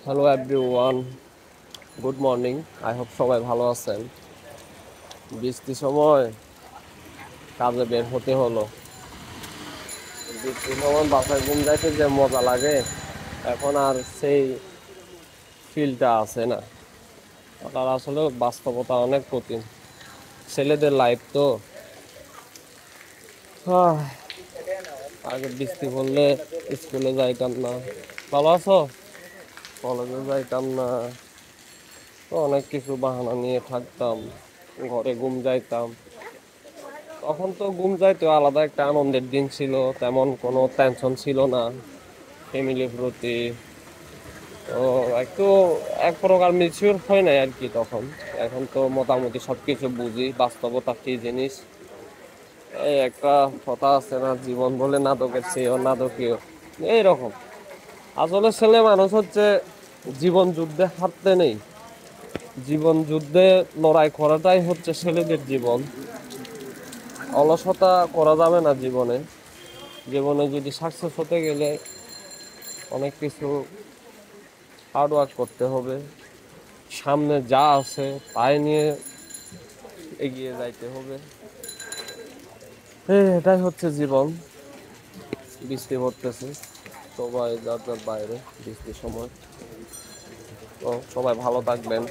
Hello everyone, good morning. I hope সবাই ভালো আছেন। বৃষ্টির সময় কাজে বের হতে হলো। বৃষ্টির সময় বাসায় ঘুম যাইতে যে মজা লাগে, এখন আর সেই ফিলটা আছে না। তার আসলে বাস্তবতা অনেক কঠিন। ছেলেদের লাইফ তো আহ, আগে বৃষ্টি পড়লে স্কুলে যাইতাম না। ভালো আছো? কলেজে যাইতাম না, তো অনেক কিছু বাহানা নিয়ে থাকতাম, ঘরে ঘুম যাইতাম। তখন তো ঘুম যাইতো আলাদা একটা আনন্দের দিন ছিল, তেমন কোনো টেনশন ছিল না ফ্যামিলির প্রতি। তো একটু এক প্রকার ম্যাচিউর হয় নাই আর কি তখন। এখন তো মোটামুটি সবকিছু বুঝি, বাস্তবতা কি জিনিস। এই একটা কথা আছে না, জীবন বলে নাটকের চেয়েও নাটকীয়, এইরকম। আসলে ছেলে মানুষ হচ্ছে জীবন যুদ্ধে হারতে নেই, জীবন যুদ্ধে লড়াই করাটাই হচ্ছে ছেলেদের জীবন। অলসতা করা যাবে না জীবনে। জীবনে যদি সাকসেস হতে গেলে অনেক কিছু হার্ড ওয়ার্ক করতে হবে। সামনে যা আছে তাই নিয়ে এগিয়ে যাইতে হবে। এটাই হচ্ছে জীবন। বৃষ্টি পড়তেছে, সবাই যার যার বাইরে বৃষ্টির সময়। তো সবাই ভালো থাকবেন।